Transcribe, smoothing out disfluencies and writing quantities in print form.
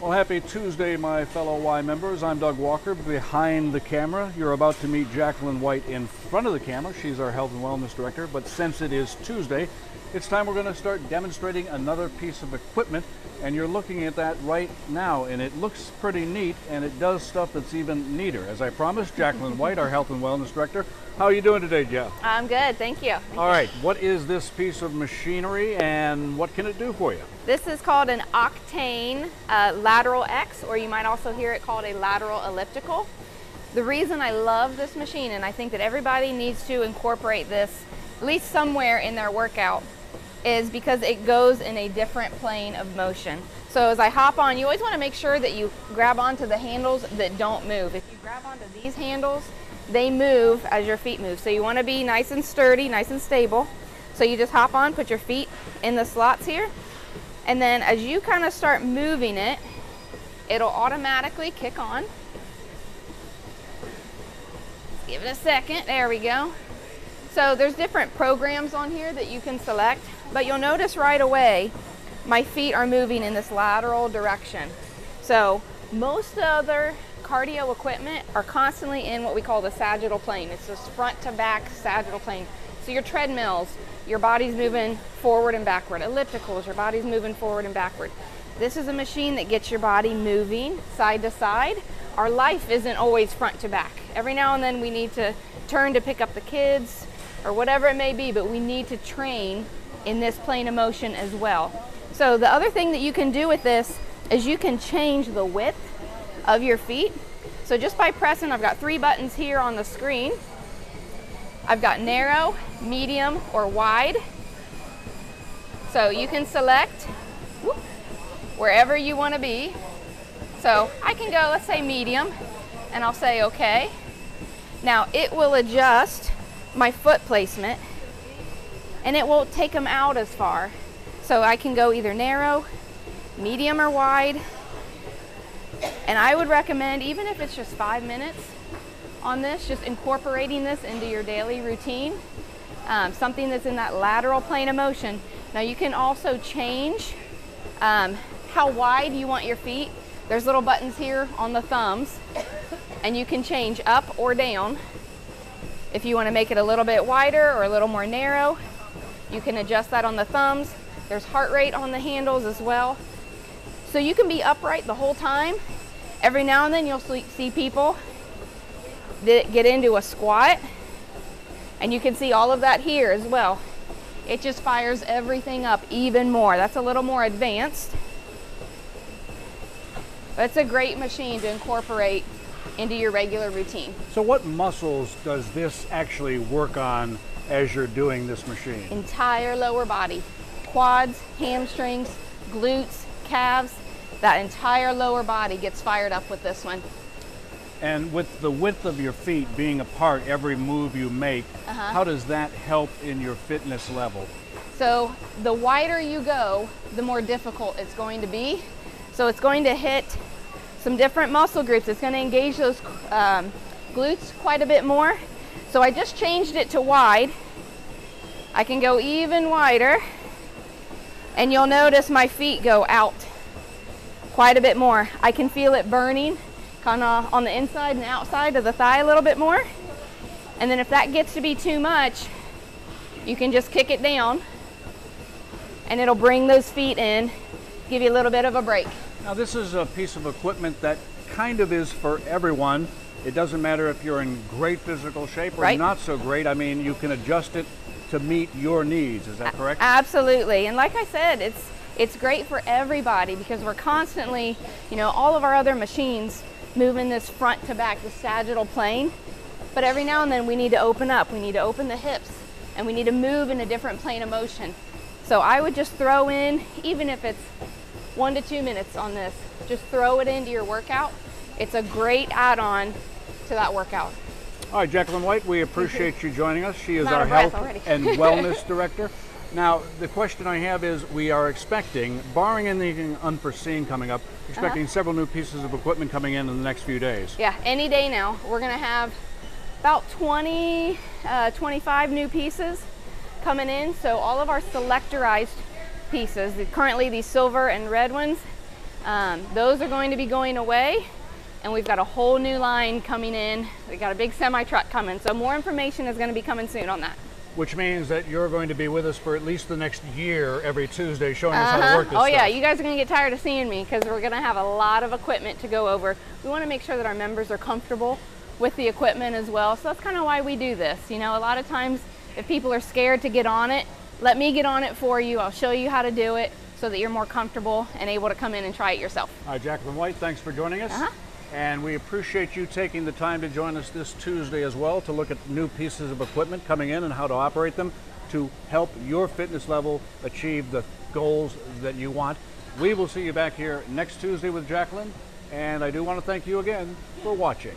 Well, happy Tuesday, my fellow Y members. I'm Doug Walker, behind the camera. You're about to meet Jacqueline White in front of the camera. She's our Health and Wellness Director. But since it is Tuesday, it's time we're going to start demonstrating another piece of equipment. And you're looking at that right now, and it looks pretty neat, and it does stuff that's even neater. As I promised, Jacqueline White, our Health and Wellness Director. How are you doing today, Jeff? I'm good, thank you. All right, what is this piece of machinery, and what can it do for you? This is called an Octane Lateral X, or you might also hear it called a lateral elliptical. The reason I love this machine, and I think that everybody needs to incorporate this at least somewhere in their workout, is because it goes in a different plane of motion. So as I hop on, you always want to make sure that you grab onto the handles that don't move. If you grab onto these handles, they move as your feet move. So you want to be nice and sturdy, nice and stable. So you just hop on, put your feet in the slots here, and then as you kind of start moving it, it'll automatically kick on. Let's give it a second, there we go. So there's different programs on here that you can select, but you'll notice right away my feet are moving in this lateral direction. So most other cardio equipment are constantly in what we call the sagittal plane. It's this front to back sagittal plane. So your treadmills, your body's moving forward and backward. Ellipticals, your body's moving forward and backward. This is a machine that gets your body moving side to side. Our life isn't always front to back. Every now and then we need to turn to pick up the kids or whatever it may be, but we need to train in this plane of motion as well. So the other thing that you can do with this is you can change the width of your feet. So just by pressing, I've got 3 buttons here on the screen. I've got narrow, medium, or wide. So you can select wherever you want to be. So I can go, let's say medium, and I'll say okay. Now it will adjust my foot placement, and it won't take them out as far. So I can go either narrow, medium, or wide. And I would recommend, even if it's just 5 minutes on this, just incorporating this into your daily routine, something that's in that lateral plane of motion. Now you can also change how wide you want your feet. There's little buttons here on the thumbs, and you can change up or down. If you want to make it a little bit wider or a little more narrow, you can adjust that on the thumbs. There's heart rate on the handles as well. So you can be upright the whole time. Every now and then you'll see people that get into a squat, and you can see all of that here as well. It just fires everything up even more. That's a little more advanced, but it's a great machine to incorporate into your regular routine. So what muscles does this actually work on as you're doing this machine? Entire lower body. Quads, hamstrings, glutes, calves, that entire lower body gets fired up with this one. And with the width of your feet being apart every move you make, how does that help in your fitness level? So the wider you go, the more difficult it's going to be. So it's going to hit some different muscle groups. It's going to engage those glutes quite a bit more. So I just changed it to wide. I can go even wider, and you'll notice my feet go out quite a bit more. I can feel it burning kind of on the inside and outside of the thigh a little bit more. And then if that gets to be too much, you can just kick it down, and it'll bring those feet in, give you a little bit of a break. Now this is a piece of equipment that kind of is for everyone. It doesn't matter if you're in great physical shape or not so great. I mean, you can adjust it to meet your needs. Is that correct? Absolutely. And like I said, it's great for everybody because we're constantly, all of our other machines moving this front to back, the sagittal plane. But every now and then we need to open up. We need to open the hips, and we need to move in a different plane of motion. So I would just throw in, even if it's 1 to 2 minutes on this, just throw it into your workout. It's a great add-on to that workout. All right, Jacqueline White, we appreciate you joining us. She is our Health and Wellness Director. Now, the question I have is, we are expecting, barring anything unforeseen coming up, expecting several new pieces of equipment coming in the next few days. Yeah, any day now. We're going to have about 25 new pieces coming in. So all of our selectorized pieces, currently these silver and red ones, Those are going to be going away, and we've got a whole new line coming in. We got a big semi truck coming, so more information is going to be coming soon on that. Which means that you're going to be with us for at least the next year every Tuesday showing us how to work this Oh stuff. yeah, you guys are going to get tired of seeing me because we're going to have a lot of equipment to go over. We want to make sure that our members are comfortable with the equipment as well, so that's kind of why we do this. You know, a lot of times if people are scared to get on it, let me get on it for you. I'll show you how to do it so that you're more comfortable and able to come in and try it yourself. All right, Jacqueline White, thanks for joining us. And we appreciate you taking the time to join us this Tuesday as well to look at new pieces of equipment coming in and how to operate them to help your fitness level achieve the goals that you want. We will see you back here next Tuesday with Jacqueline, and I do want to thank you again for watching.